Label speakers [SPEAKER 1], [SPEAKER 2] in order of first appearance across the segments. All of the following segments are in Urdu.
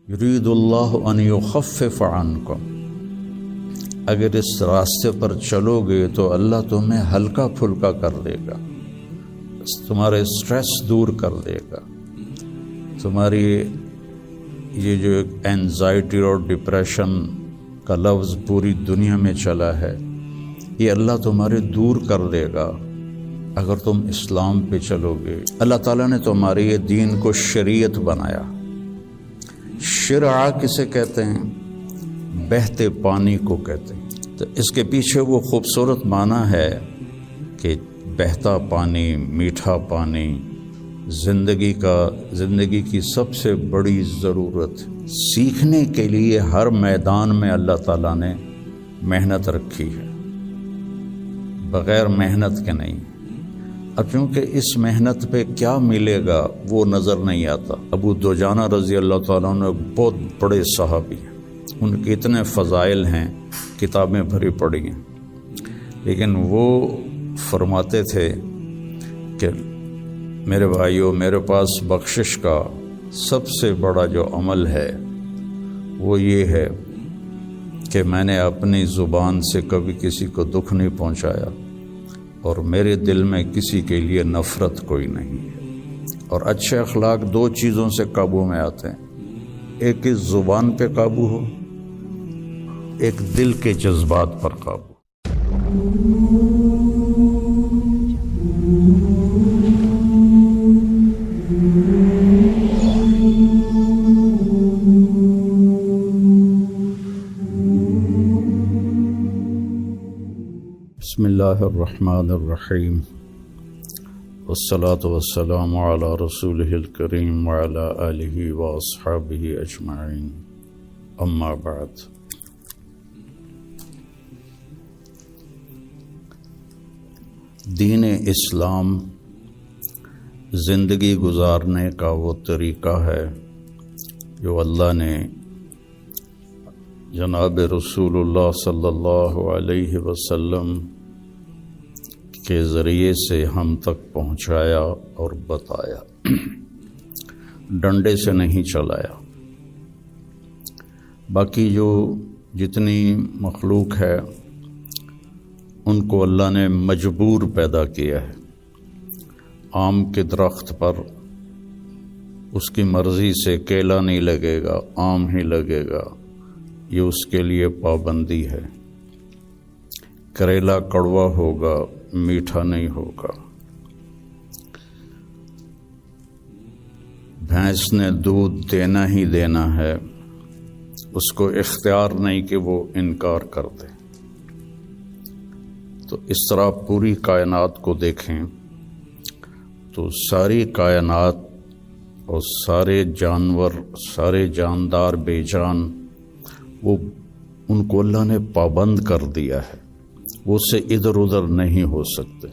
[SPEAKER 1] یرید اللہ ان یخفف عنکم، اگر اس راستے پر چلو گے تو اللہ تمہیں ہلکا پھلکا کر دے گا، تمہارے اسٹریس دور کر دے گا، تمہاری یہ جو اینزائٹی اور ڈپریشن کا لفظ پوری دنیا میں چلا ہے، یہ اللہ تمہارے دور کر دے گا اگر تم اسلام پہ چلو گے۔ اللہ تعالیٰ نے تمہارے یہ دین کو شریعت بنایا۔ شرع کسے کہتے ہیں؟ بہتے پانی کو کہتے ہیں۔ تو اس کے پیچھے وہ خوبصورت معنی ہے کہ بہتا پانی، میٹھا پانی، زندگی کی سب سے بڑی ضرورت۔ سیکھنے کے لیے ہر میدان میں اللہ تعالیٰ نے محنت رکھی ہے، بغیر محنت کے نہیں۔ اب چونکہ اس محنت پہ کیا ملے گا وہ نظر نہیں آتا۔ ابو دجانہ رضی اللہ تعالیٰ عنہ بہت بڑے صحابی ہیں، ان کے اتنے فضائل ہیں، کتابیں بھری پڑی ہیں، لیکن وہ فرماتے تھے کہ میرے بھائیوں، میرے پاس بخشش کا سب سے بڑا جو عمل ہے وہ یہ ہے کہ میں نے اپنی زبان سے کبھی کسی کو دکھ نہیں پہنچایا، اور میرے دل میں کسی کے لیے نفرت کوئی نہیں ہے۔ اور اچھے اخلاق دو چیزوں سے قابو میں آتے ہیں، ایک اس زبان پہ قابو ہو، ایک دل کے جذبات پر قابو۔ بسم اللہ الرحمن الرحیم، والصلاة والسلام علی رسولہ الکریم وعلی آلہ واصحابہ اجمعین، اما بعد۔ دین اسلام زندگی گزارنے کا وہ طریقہ ہے جو اللہ نے جناب رسول اللہ صلی اللہ علیہ وسلم کے ذریعے سے ہم تک پہنچایا اور بتایا، ڈنڈے سے نہیں چلایا۔ باقی جو جتنی مخلوق ہے ان کو اللہ نے مجبور پیدا کیا ہے۔ آم کے درخت پر اس کی مرضی سے کیلا نہیں لگے گا، آم ہی لگے گا، یہ اس کے لیے پابندی ہے۔ کریلا کڑوا ہوگا، میٹھا نہیں ہوگا۔ بھینس نے دودھ دینا ہی دینا ہے، اس کو اختیار نہیں کہ وہ انکار کر دے۔ تو اس طرح پوری کائنات کو دیکھیں تو ساری کائنات اور سارے جانور، سارے جاندار بے جان، وہ ان کو اللہ نے پابند کر دیا ہے، وہ اس سے ادھر ادھر نہیں ہو سکتے۔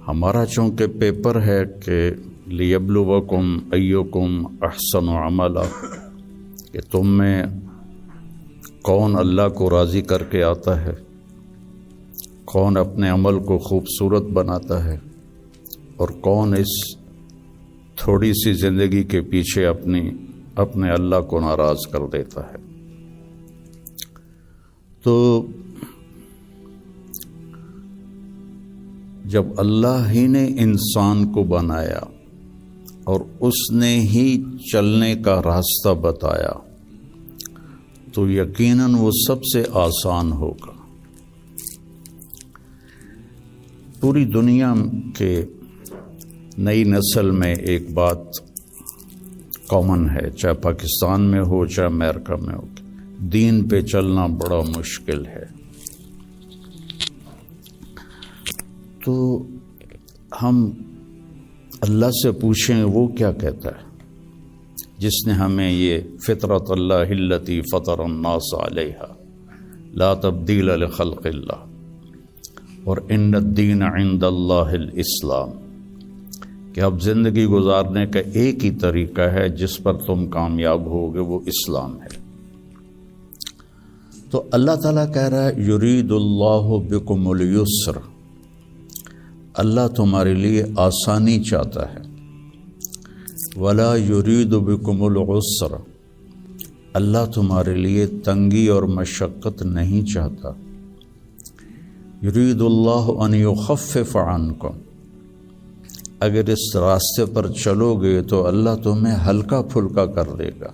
[SPEAKER 1] ہمارا چونکہ پیپر ہے کہ لیبلوکم ایکم احسن عملا، کہ تم میں کون اللہ کو راضی کر کے آتا ہے، کون اپنے عمل کو خوبصورت بناتا ہے، اور کون اس تھوڑی سی زندگی کے پیچھے اپنے اللہ کو ناراض کر دیتا ہے۔ تو جب اللہ ہی نے انسان کو بنایا اور اس نے ہی چلنے کا راستہ بتایا تو یقیناً وہ سب سے آسان ہوگا۔ پوری دنیا کے نئی نسل میں ایک بات کامن ہے، چاہے پاکستان میں ہو چاہے امریکہ میں ہو، دین پہ چلنا بڑا مشکل ہے۔ تو ہم اللہ سے پوچھیں وہ کیا کہتا ہے جس نے ہمیں یہ فطرت اللہ التی فطر الناس علیہا لا تبدیل لخلق اللہ اور ان الدین عند اللہ الاسلام، کہ اب زندگی گزارنے کا ایک ہی طریقہ ہے جس پر تم کامیاب ہوگے، وہ اسلام ہے۔ تو اللہ تعالیٰ کہہ رہا ہے یرید اللہ بکم الیسر، اللہ تمہارے لیے آسانی چاہتا ہے۔ ولا یرید بکم العسر، اللہ تمہارے لیے تنگی اور مشقت نہیں چاہتا. یرید اللہ ان یخفف عنکم، اگر اس راستے پر چلو گے تو اللہ تمہیں ہلکا پھلکا کر دے گا،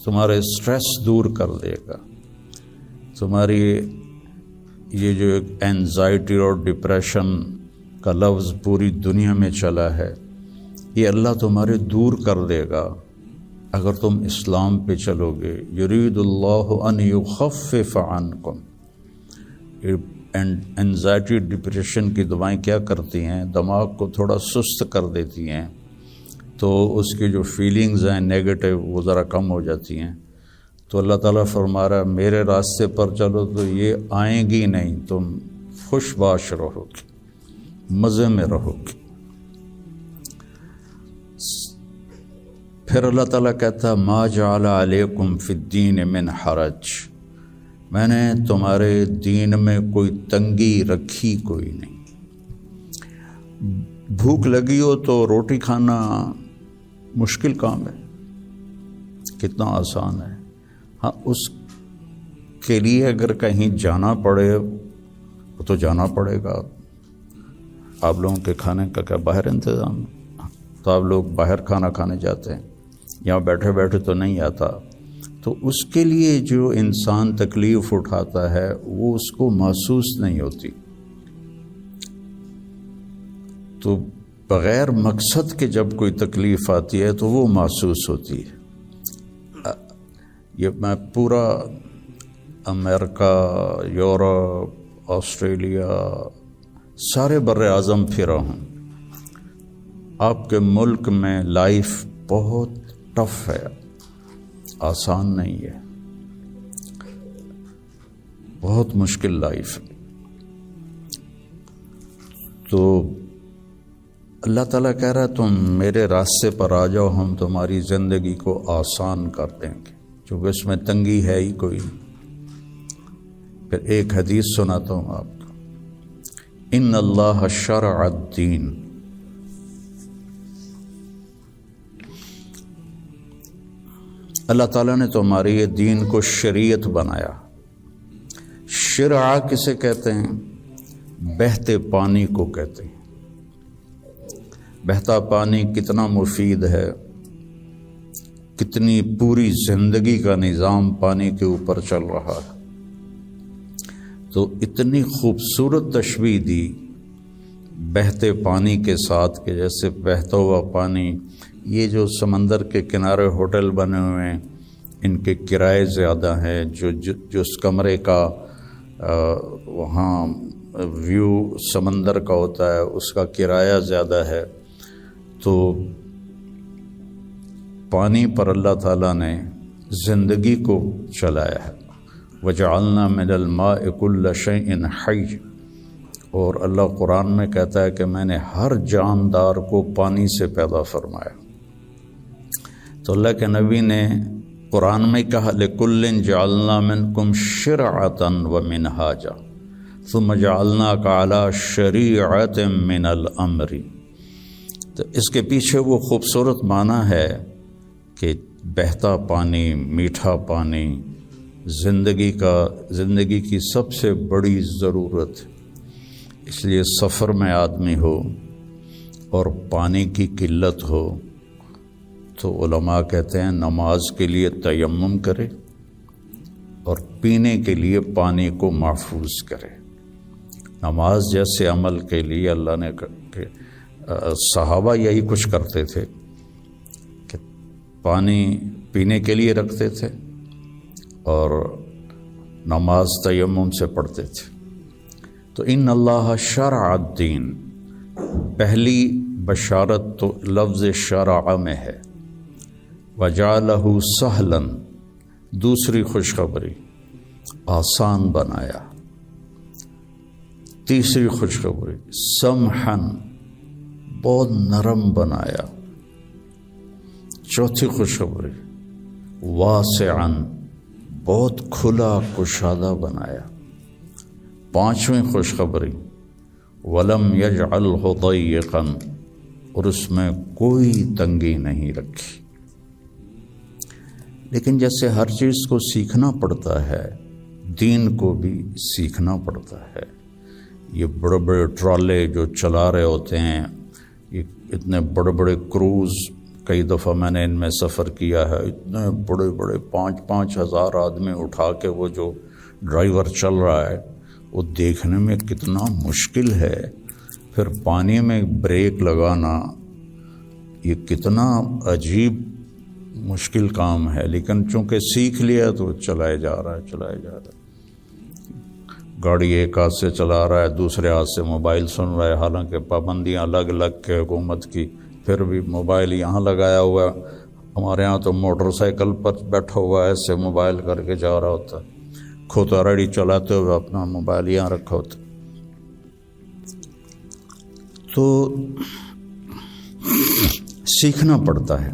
[SPEAKER 1] تمہارے اسٹریس دور کر دے گا. تمہاری یہ جو اینزائٹی اور ڈپریشن کا لفظ پوری دنیا میں چلا ہے، یہ اللہ تمہارے دور کر دے گا اگر تم اسلام پہ چلو گے. یرید اللہ ان یخفف عنکم. اینزائٹی ڈپریشن کی دوائیں کیا کرتی ہیں؟ دماغ کو تھوڑا سست کر دیتی ہیں، تو اس کی جو فیلنگز ہیں نیگیٹو وہ ذرا کم ہو جاتی ہیں. تو اللہ تعالیٰ فرما رہا ہے میرے راستے پر چلو تو یہ آئیں گی نہیں، تم خوش باش رہو گے، مزے میں رہو گے. پھر اللہ تعالیٰ کہتا ہے ما جعل علیکم فی الدین من حرج، میں نے تمہارے دین میں کوئی تنگی رکھی کوئی نہیں. بھوک لگی ہو تو روٹی کھانا مشکل کام ہے، کتنا آسان ہے. ہاں اس کے لیے اگر کہیں جانا پڑے تو جانا پڑے گا. آپ لوگوں کے کھانے کا کیا باہر انتظام؟ تو آپ لوگ باہر کھانا کھانے جاتے ہیں، یہاں بیٹھے بیٹھے تو نہیں آتا. تو اس کے لیے جو انسان تکلیف اٹھاتا ہے وہ اس کو محسوس نہیں ہوتی. تو بغیر مقصد کے جب کوئی تکلیف آتی ہے تو وہ محسوس ہوتی ہے. یہ میں پورا امریکہ، یورپ، آسٹریلیا، سارے بر اعظم پھرا ہوں. آپ کے ملک میں لائف بہت ٹف ہے، آسان نہیں ہے، بہت مشکل لائف ہے. تو اللہ تعالیٰ کہہ رہا ہے تم میرے راستے پر آ جاؤ، ہم تمہاری زندگی کو آسان کر دیں گے، کیونکہ اس میں تنگی ہے ہی کوئی. پھر ایک حدیث سناتا ہوں آپ کو. ان اللہ شرع الدین، اللہ تعالیٰ نے تمہارے یہ دین کو شریعت بنایا. شرع کسے کہتے ہیں؟ بہتے پانی کو کہتے ہیں. بہتا پانی کتنا مفید ہے، کتنی پوری زندگی کا نظام پانی کے اوپر چل رہا ہے. تو اتنی خوبصورت تشبیہ دی بہتے پانی کے ساتھ کہ جیسے بہتا ہوا پانی، یہ جو سمندر کے کنارے ہوٹل بنے ہوئے ہیں ان کے کرائے زیادہ ہیں، جو اس کمرے کا وہاں ویو سمندر کا ہوتا ہے اس کا کرایہ زیادہ ہے. تو پانی پر اللہ تعالیٰ نے زندگی کو چلایا ہے. وَجَعَلْنَا مِنَ الْمَاءِ كُلَّ شَيْءٍ حَيٍّ، اور اللہ قرآن میں کہتا ہے کہ میں نے ہر جاندار کو پانی سے پیدا فرمایا. تو اللہ کے نبی نے قرآن میں کہا لِكُلٍّ جَعَلْنَا مِنْكُمْ شِرْعَةً وَمِنْهَاجًا ثُمَّ جَعَلْنَاكَ عَلَى شَرِيعَةٍ مِنَ الْأَمْرِ. تو اس کے پیچھے وہ خوبصورت معنی ہے کہ بہتا پانی، میٹھا پانی زندگی کی سب سے بڑی ضرورت. اس لیے سفر میں آدمی ہو اور پانی کی قلت ہو تو علماء کہتے ہیں نماز کے لیے تیمم کرے اور پینے کے لیے پانی کو محفوظ کرے. نماز جیسے عمل کے لیے اللہ نے صحابہ یہی کچھ کرتے تھے کہ پانی پینے کے لیے رکھتے تھے اور نماز تیمم سے پڑھتے تھے. تو ان اللہ شرع الدین، پہلی بشارت تو لفظ شرع میں ہے. وجعلہ سہلا، دوسری خوشخبری آسان بنایا. تیسری خوشخبری سمحن، بہت نرم بنایا. چوتھی خوشخبری واسعن، بہت کھلا کشادہ بنایا. پانچویں خوشخبری ولم یجعلہ ضیقا، اور اس میں کوئی تنگی نہیں رکھی۔ لیکن جیسے ہر چیز کو سیکھنا پڑتا ہے، دین کو بھی سیکھنا پڑتا ہے۔ یہ بڑے بڑے ٹرالے جو چلا رہے ہوتے ہیں، یہ اتنے بڑے بڑے کروز، کئی دفعہ میں نے ان میں سفر کیا ہے، اتنے بڑے بڑے 5-5 ہزار آدمی اٹھا کے وہ جو ڈرائیور چل رہا ہے، وہ دیکھنے میں کتنا مشکل ہے۔ پھر پانی میں بریک لگانا یہ کتنا عجیب مشکل کام ہے، لیکن چونکہ سیکھ لیا تو چلائے جا رہا ہے۔ گاڑی ایک ہاتھ سے چلا رہا ہے، دوسرے ہاتھ سے موبائل سن رہا ہے، حالانکہ پابندیاں الگ الگ کے حکومت کی، پھر بھی موبائل یہاں لگایا ہوا ہے۔ ہمارے ہاں تو موٹر سائیکل پر بیٹھا ہوا ہے، ایسے موبائل کر کے جا رہا ہوتا ہے، کھوتا ریڈی چلاتے ہوئے اپنا موبائل یہاں رکھا ہوتا ہے۔ تو سیکھنا پڑتا ہے،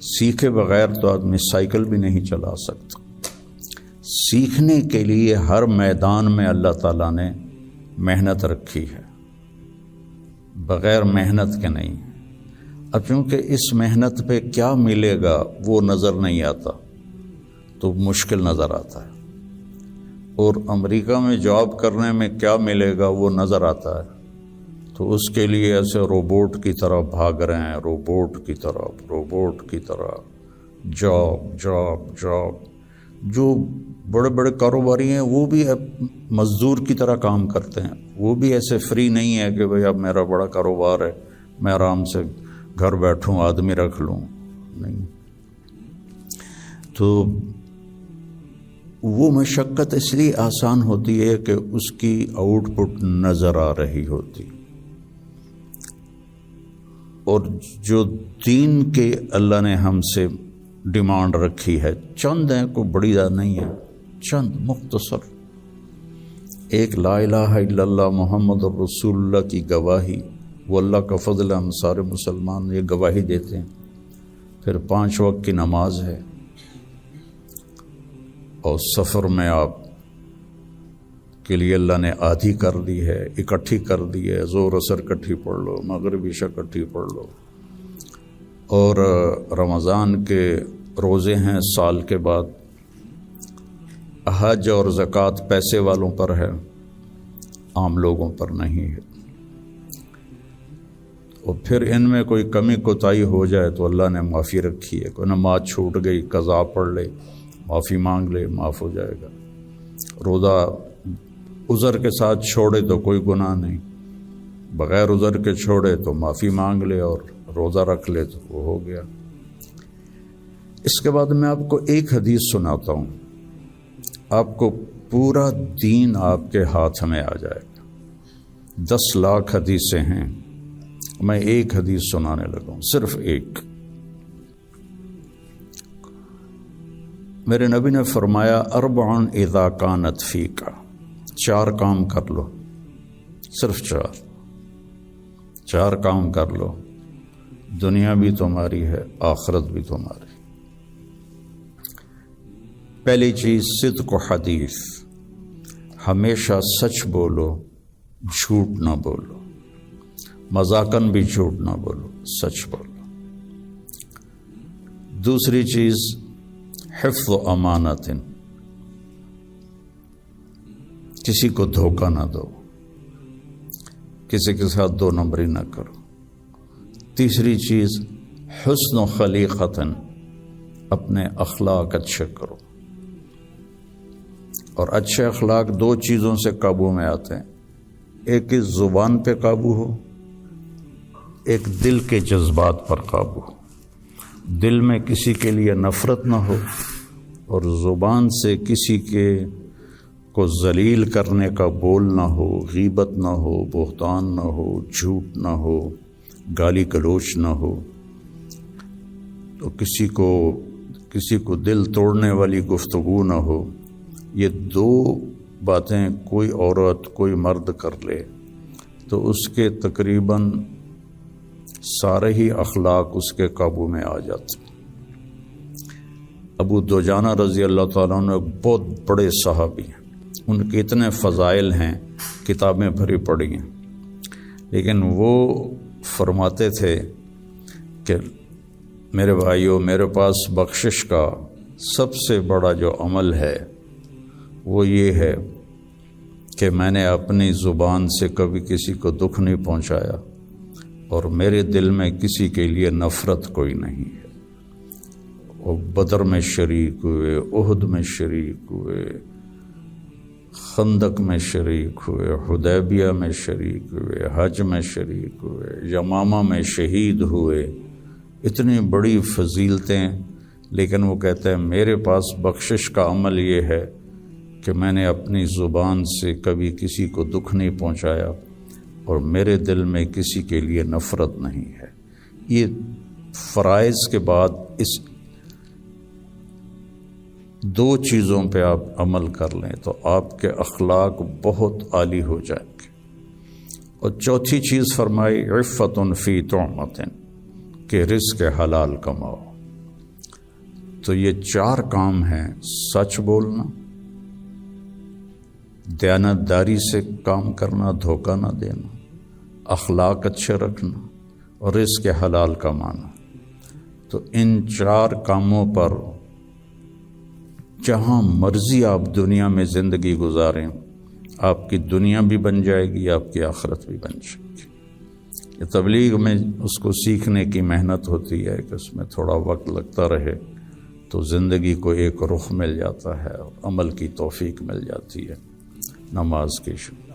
[SPEAKER 1] سیکھے بغیر تو آدمی سائیکل بھی نہیں چلا سکتا۔ سیکھنے کے لیے ہر میدان میں اللہ تعالیٰ نے محنت رکھی ہے، بغیر محنت کے نہیں۔ اب چونکہ اس محنت پہ کیا ملے گا وہ نظر نہیں آتا تو مشکل نظر آتا ہے، اور امریکہ میں جاب کرنے میں کیا ملے گا وہ نظر آتا ہے، تو اس کے لیے ایسے روبوٹ کی طرح بھاگ رہے ہیں، روبوٹ کی طرح جاب۔ جو بڑے بڑے کاروباری ہیں وہ بھی اب مزدور کی طرح کام کرتے ہیں، وہ بھی ایسے فری نہیں ہے کہ بھئی اب میرا بڑا کاروبار ہے میں آرام سے گھر بیٹھوں آدمی رکھ لوں، نہیں۔ تو وہ مشقت اس لیے آسان ہوتی ہے کہ اس کی آؤٹ پٹ نظر آ رہی ہوتی، اور جو دین کے اللہ نے ہم سے ڈیمانڈ رکھی ہے، چند ہیں، کوئی بڑی زیادہ نہیں ہے، چند مختصر، ایک لا الہ الا اللہ محمد رسول اللہ کی گواہی، وہ اللہ کا فضل، ہم سارے مسلمان یہ گواہی دیتے ہیں۔ پھر 5 وقت کی نماز ہے، اور سفر میں آپ کے لیے اللہ نے آدھی کر دی ہے، اکٹھی کر دی ہے، ظہر عصر اکٹھی پڑھ لو، مغرب عشاء اکٹھی پڑھ لو، اور رمضان کے روزے ہیں سال کے بعد، حج اور زکوٰۃ پیسے والوں پر ہے، عام لوگوں پر نہیں ہے۔ اور پھر ان میں کوئی کمی کوتاہی ہو جائے تو اللہ نے معافی رکھی ہے، کوئی نماز چھوٹ گئی قضا پڑھ لے، معافی مانگ لے، معاف ہو جائے گا۔ روزہ عذر کے ساتھ چھوڑے تو کوئی گناہ نہیں، بغیر عذر کے چھوڑے تو معافی مانگ لے اور روزہ رکھ لے تو وہ ہو گیا۔ اس کے بعد میں آپ کو ایک حدیث سناتا ہوں، آپ کو پورا دین آپ کے ہاتھ میں آ جائے گا۔ 10 لاکھ حدیثیں ہیں، میں ایک حدیث سنانے لگا ہوں، صرف ایک۔ میرے نبی نے فرمایا 4 اذا کانت فیک، 4 کام کر لو، صرف 4 کام کر لو، دنیا بھی تمہاری ہے، آخرت بھی تمہاری۔ پہلی چیز صدق و حدیث، ہمیشہ سچ بولو، جھوٹ نہ بولو، مذاقاً بھی جھوٹ نہ بولو، سچ بولو۔ دوسری چیز حفظ و امانت، کسی کو دھوکہ نہ دو، کسی کے ساتھ 2 نمبری نہ کرو۔ تیسری چیز حسن و خلیقت، اپنے اخلاق اچھے کرو، اور اچھے اخلاق 2 چیزوں سے قابو میں آتے ہیں، ایک اس زبان پہ قابو ہو، ایک دل کے جذبات پر قابو ہو، دل میں کسی کے لیے نفرت نہ ہو، اور زبان سے کسی کے کو ذلیل کرنے کا بول نہ ہو، غیبت نہ ہو، بہتان نہ ہو، جھوٹ نہ ہو، گالی گلوچ نہ ہو، تو کسی کو دل توڑنے والی گفتگو نہ ہو۔ یہ 2 باتیں کوئی عورت کوئی مرد کر لے تو اس کے تقریباً سارے ہی اخلاق اس کے قابو میں آ جاتے۔ ابو دجانہ رضی اللہ تعالیٰ عنہ بہت بڑے صحابی ہیں، ان کے اتنے فضائل ہیں، کتابیں بھری پڑی ہیں، لیکن وہ فرماتے تھے کہ میرے بھائیوں، میرے پاس بخشش کا سب سے بڑا جو عمل ہے وہ یہ ہے کہ میں نے اپنی زبان سے کبھی کسی کو دکھ نہیں پہنچایا، اور میرے دل میں کسی کے لیے نفرت کوئی نہیں ہے۔ وہ بدر میں شریک ہوئے، احد میں شریک ہوئے، خندق میں شریک ہوئے، حدیبیہ میں شریک ہوئے، حج میں شریک ہوئے، یمامہ میں شہید ہوئے، اتنی بڑی فضیلتیں، لیکن وہ کہتے ہیں میرے پاس بخشش کا عمل یہ ہے کہ میں نے اپنی زبان سے کبھی کسی کو دکھ نہیں پہنچایا، اور میرے دل میں کسی کے لیے نفرت نہیں ہے۔ یہ فرائض کے بعد اس دو چیزوں پہ آپ عمل کر لیں تو آپ کے اخلاق بہت عالی ہو جائیں گے۔ اور چوتھی چیز فرمائی عفت فی طعمۃ، کہ رزق حلال کماؤ۔ تو یہ 4 کام ہیں: سچ بولنا، دیانتداری سے کام کرنا، دھوکہ نہ دینا، اخلاق اچھے رکھنا، اور رزق حلال کمانا۔ تو ان 4 کاموں پر جہاں مرضی آپ دنیا میں زندگی گزاریں، آپ کی دنیا بھی بن جائے گی، آپ کی آخرت بھی بن جائے گی۔ یہ تبلیغ میں اس کو سیکھنے کی محنت ہوتی ہے کہ اس میں تھوڑا وقت لگتا رہے تو زندگی کو ایک رخ مل جاتا ہے اور عمل کی توفیق مل جاتی ہے۔ نماز کی شروع